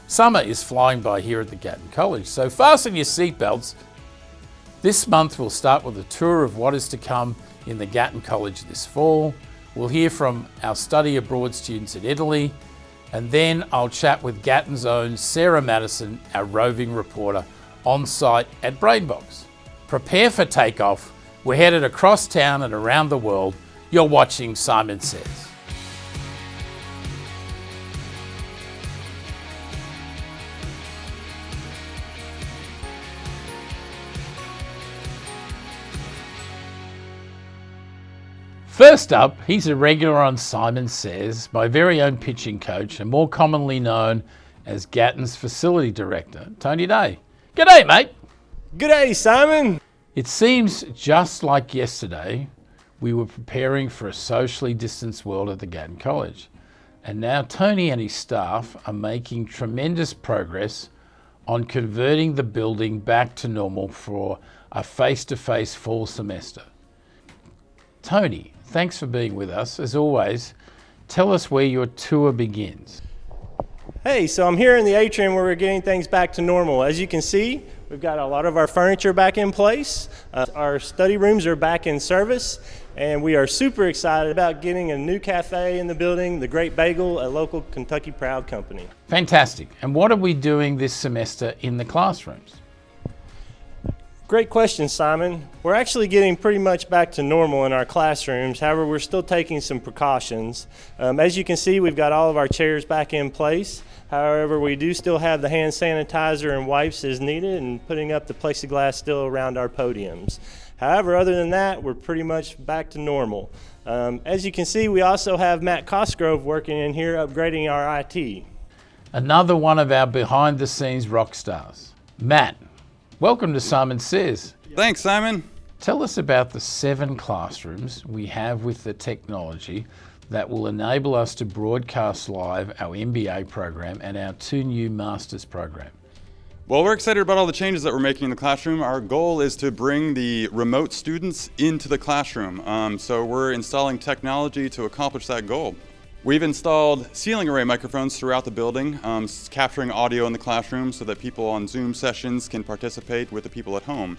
Summer is flying by here at the Gatton College, so fasten your seatbelts. This month we'll start with a tour of what is to come in the Gatton College this fall. We'll hear from our study abroad students in Italy, and then I'll chat with Gatton's own Sarah Madison, our roving reporter, on site at Brainbox. Prepare for takeoff. We're headed across town and around the world. You're watching Simon Says. First up, he's a regular on Simon Says, my very own pitching coach, and more commonly known as Gatton's facility director, Tony Day. G'day, mate. G'day, Simon. It seems just like yesterday, we were preparing for a socially distanced world at the Gatton College. And now Tony and his staff are making tremendous progress on converting the building back to normal for a face-to-face fall semester. Tony, thanks for being with us. As always, tell us where your tour begins. Hey, so I'm here in the atrium where we're getting things back to normal. As you can see, we've got a lot of our furniture back in place. Our study rooms are back in service, and we are super excited about getting a new cafe in the building, the Great Bagel, a local Kentucky Proud company. Fantastic. And what are we doing this semester in the classrooms? Great question, Simon. We're actually getting pretty much back to normal in our classrooms. However, we're still taking some precautions. As you can see, we've got all of our chairs back in place. However, we do still have the hand sanitizer and wipes as needed and putting up the plexiglass still around our podiums. However, other than that, we're pretty much back to normal. As you can see, we also have Matt Cosgrove working in here upgrading our IT. Another one of our behind-the-scenes rock stars. Matt, welcome to Simon Says. Thanks, Simon. Tell us about the 7 classrooms we have with the technology that will enable us to broadcast live our MBA program and our 2 new master's program. Well, we're excited about all the changes that we're making in the classroom. Our goal is to bring the remote students into the classroom. So we're installing technology to accomplish that goal. We've installed ceiling array microphones throughout the building, capturing audio in the classroom so that people on Zoom sessions can participate with the people at home.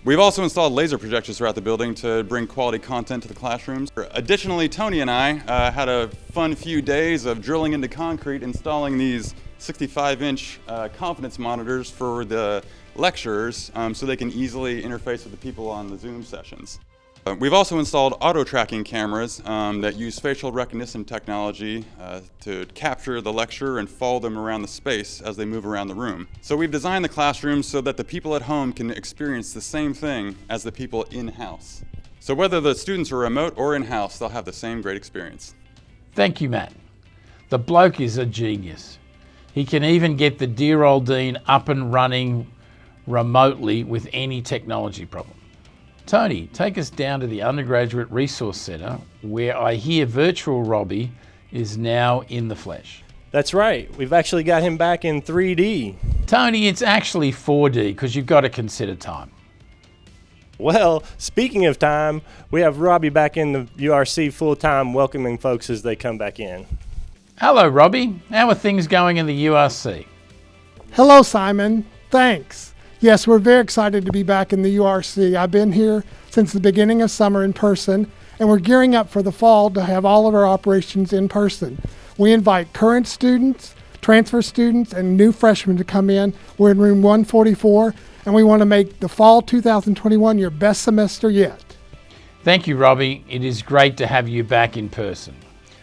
We've also installed laser projectors throughout the building to bring quality content to the classrooms. Additionally, Tony and I had a fun few days of drilling into concrete, installing these 65-inch confidence monitors for the lecturers so they can easily interface with the people on the Zoom sessions. We've also installed auto-tracking cameras that use facial recognition technology to capture the lecturer and follow them around the space as they move around the room. So we've designed the classrooms so that the people at home can experience the same thing as the people in-house. So whether the students are remote or in-house, they'll have the same great experience. Thank you, Matt. The bloke is a genius. He can even get the dear old dean up and running remotely with any technology problem. Tony, take us down to the Undergraduate Resource Centre, where I hear virtual Robbie is now in the flesh. That's right. We've actually got him back in 3D. Tony, it's actually 4D because you've got to consider time. Well, speaking of time, we have Robbie back in the URC full-time welcoming folks as they come back in. Hello, Robbie. How are things going in the URC? Hello, Simon. Thanks. Yes, we're very excited to be back in the URC. I've been here since the beginning of summer in person, and we're gearing up for the fall to have all of our operations in person. We invite current students, transfer students, and new freshmen to come in. We're in room 144, and we want to make the fall 2021 your best semester yet. Thank you, Robbie. It is great to have you back in person.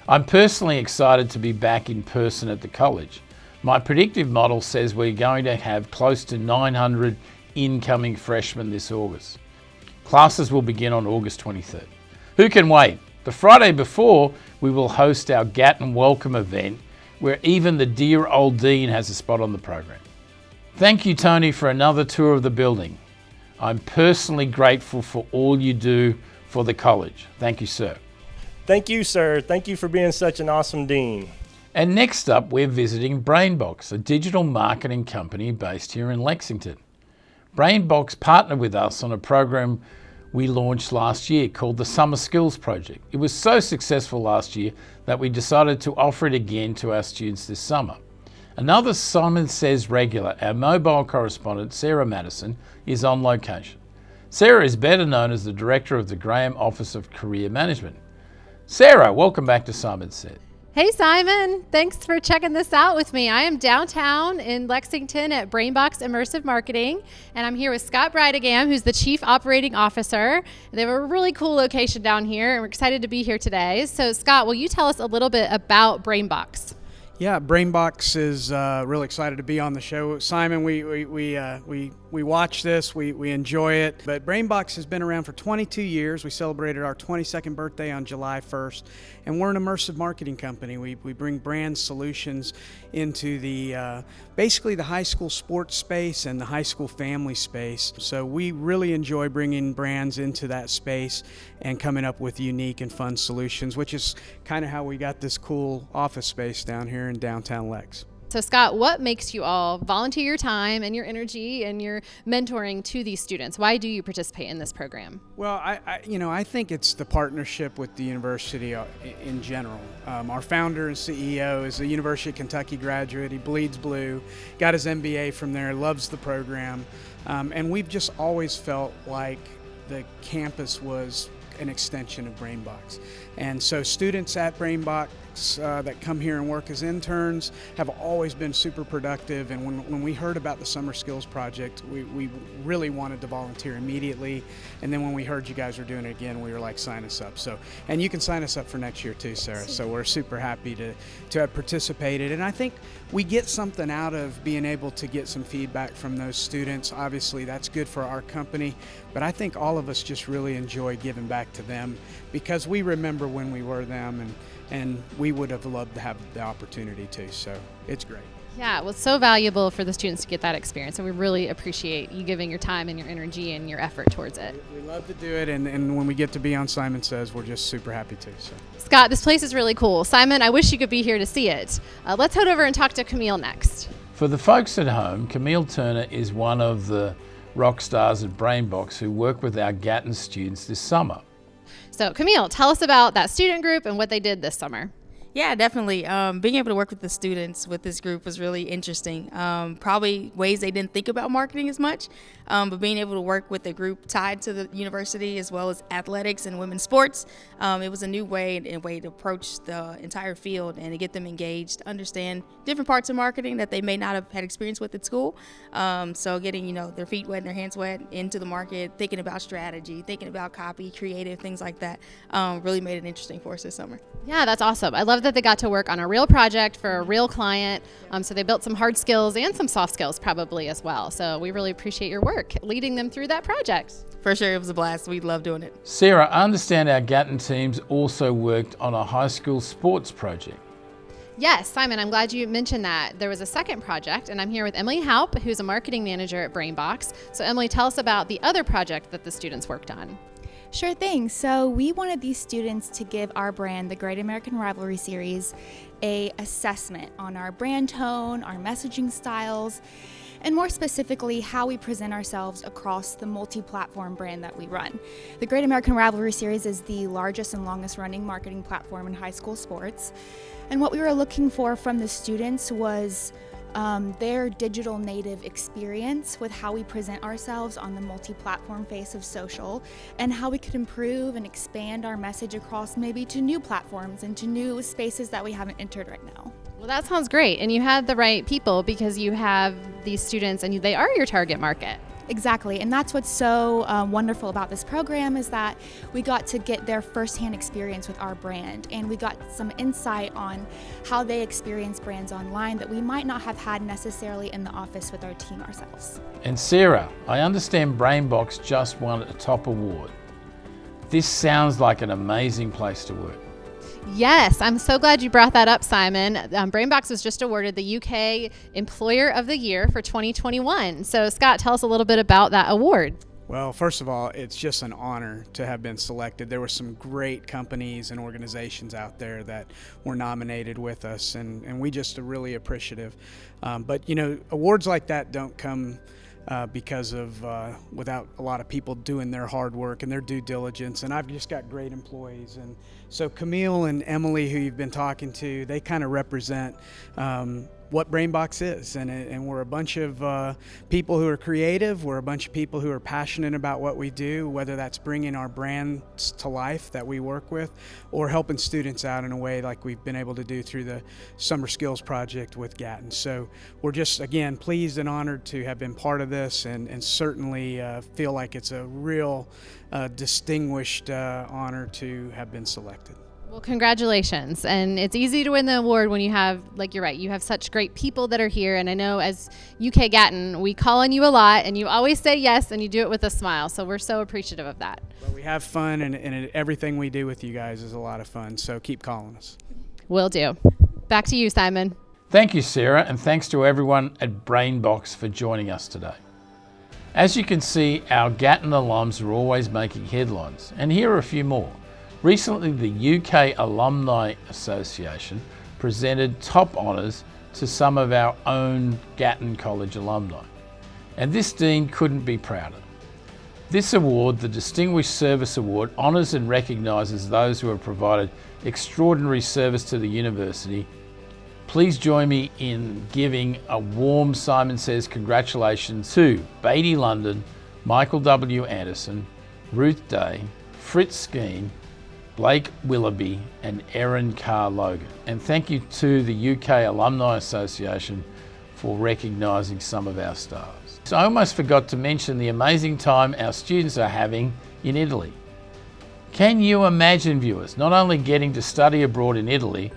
I'm personally excited to be back in person at the college. My predictive model says we're going to have close to 900 incoming freshmen this August. Classes will begin on August 23rd. Who can wait? The Friday before, we will host our Gatton Welcome event, where even the dear old dean has a spot on the program. Thank you, Tony, for another tour of the building. I'm personally grateful for all you do for the college. Thank you, sir. Thank you, sir. Thank you for being such an awesome dean. And next up, we're visiting Brainbox, a digital marketing company based here in Lexington. Brainbox partnered with us on a program we launched last year called the Summer Skills Project. It was so successful last year that we decided to offer it again to our students this summer. Another Simon Says regular, our mobile correspondent, Sarah Madison, is on location. Sarah is better known as the director of the Graham Office of Career Management. Sarah, welcome back to Simon Says. Hey Simon, thanks for checking this out with me. I am downtown in Lexington at Brainbox Immersive Marketing, and I'm here with Scott Bridegam, who's the Chief Operating Officer. They have a really cool location down here, and we're excited to be here today. So Scott, will you tell us a little bit about Brainbox? Yeah, Brainbox is really excited to be on the show. Simon, we watch this, we enjoy it. But Brainbox has been around for 22 years. We celebrated our 22nd birthday on July 1st, and we're an immersive marketing company. We bring brand solutions into the basically the high school sports space and the high school family space. So we really enjoy bringing brands into that space and coming up with unique and fun solutions, which is kind of how we got this cool office space down here in downtown Lex. So Scott, what makes you all volunteer your time and your energy and your mentoring to these students? Why do you participate in this program? Well, I think it's the partnership with the university in general. Our founder and CEO is a University of Kentucky graduate. He bleeds blue, got his MBA from there, loves the program. And we've just always felt like the campus was an extension of Brainbox. And so students at Brainbox that come here and work as interns have always been super productive, and when we heard about the Summer Skills Project, we really wanted to volunteer immediately, and then when we heard you guys were doing it again, we were like, sign us up. So, and you can sign us up for next year too, Sarah, so we're super happy to have participated, and I think we get something out of being able to get some feedback from those students. Obviously that's good for our company, but I think all of us just really enjoy giving back to them because we remember when we were them, and we would have loved to have the opportunity to, so it's great. Yeah, well, it's so valuable for the students to get that experience, and we really appreciate you giving your time and your energy and your effort towards it. We love to do it, and when we get to be on Simon Says, we're just super happy to. So. Scott, this place is really cool. Simon, I wish you could be here to see it. Let's head over and talk to Camille next. For the folks at home, Camille Turner is one of the rock stars at Brainbox who work with our GATTON students this summer. So Camille, tell us about that student group and what they did this summer. Yeah, definitely. Being able to work with the students with this group was really interesting. Probably ways they didn't think about marketing as much, but being able to work with a group tied to the university as well as athletics and women's sports, it was a new way to approach the entire field and to get them engaged, understand different parts of marketing that they may not have had experience with at school. So getting their feet wet and their hands wet into the market, thinking about strategy, thinking about copy, creative, things like that, really made it interesting for us this summer. Yeah, that's awesome. I love that they got to work on a real project for a real client. So they built some hard skills and some soft skills probably as well. So we really appreciate your work leading them through that project. For sure, it was a blast. We love doing it. Sarah, I understand our GATTON teams also worked on a high school sports project. Yes, Simon, I'm glad you mentioned that. There was a second project, and I'm here with Emily Haupt, who's a marketing manager at Brainbox. So Emily, tell us about the other project that the students worked on. Sure thing. So we wanted these students to give our brand, the Great American Rivalry Series, a assessment on our brand tone, our messaging styles, and more specifically, how we present ourselves across the multi-platform brand that we run. The Great American Rivalry Series is the largest and longest running marketing platform in high school sports. And what we were looking for from the students was their digital native experience with how we present ourselves on the multi-platform face of social, and how we could improve and expand our message across maybe to new platforms and to new spaces that we haven't entered right now. Well, that sounds great. And you had the right people because you have these students and they are your target market. Exactly, and that's what's so wonderful about this program is that we got to get their firsthand experience with our brand, and we got some insight on how they experience brands online that we might not have had necessarily in the office with our team ourselves. And Sarah, I understand Brainbox just won a top award. This sounds like an amazing place to work. Yes, I'm so glad you brought that up, Simon. Brainbox was just awarded the UK Employer of the Year for 2021. So Scott, tell us a little bit about that award. Well, first of all, it's just an honor to have been selected. There were some great companies and organizations out there that were nominated with us, and we just are really appreciative. But awards like that don't come because of without a lot of people doing their hard work and their due diligence, and I've just got great employees. And so Camille and Emily, who you've been talking to, they kind of represent what Brainbox is, and we're a bunch of people who are creative. We're a bunch of people who are passionate about what we do, whether that's bringing our brands to life that we work with, or helping students out in a way like we've been able to do through the Summer Skills Project with GATTON. So we're just, again, pleased and honored to have been part of this, and certainly feel like it's a real distinguished honor to have been selected. Well, congratulations. And it's easy to win the award when you have, like, you're right, you have such great people that are here. And I know as UK GATTON, we call on you a lot, and you always say yes, and you do it with a smile. So we're so appreciative of that. Well, we have fun, and everything we do with you guys is a lot of fun. So keep calling us. Will do. Back to you, Simon. Thank you, Sarah, and thanks to everyone at Brainbox for joining us today. As you can see, our GATTON alums are always making headlines, and here are a few more. Recently, the UK Alumni Association presented top honours to some of our own GATTON College alumni, and this dean couldn't be prouder. This award, the Distinguished Service Award, honours and recognises those who have provided extraordinary service to the university. Please join me in giving a warm Simon Says congratulations to Beatty London, Michael W. Anderson, Ruth Day, Fritz Skeen, Blake Willoughby and Erin Carr Logan. And thank you to the UK Alumni Association for recognising some of our stars. So I almost forgot to mention the amazing time our students are having in Italy. Can you imagine, viewers, not only getting to study abroad in Italy,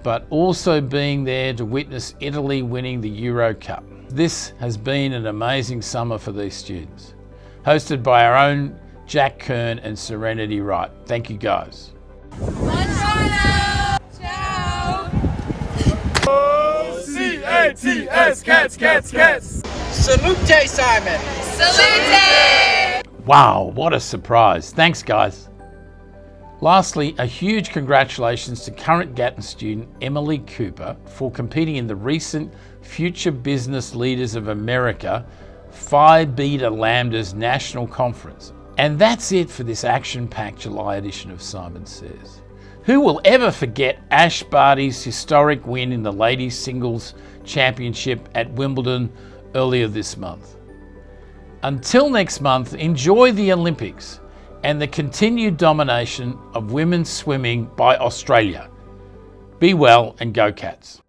but also being there to witness Italy winning the Euro Cup? This has been an amazing summer for these students. Hosted by our own Jack Kern and Serenity Wright. Thank you, guys. Buongiorno! Ciao! C-A-T-S, cats, cats, cats! Salute, Simon! Salute! Wow, what a surprise. Thanks, guys. Lastly, a huge congratulations to current GATTON student Emily Cooper for competing in the recent Future Business Leaders of America Phi Beta Lambda's National Conference. And that's it for this action-packed July edition of Simon Says. Who will ever forget Ash Barty's historic win in the Ladies Singles Championship at Wimbledon earlier this month? Until next month, enjoy the Olympics and the continued domination of women's swimming by Australia. Be well and go Cats.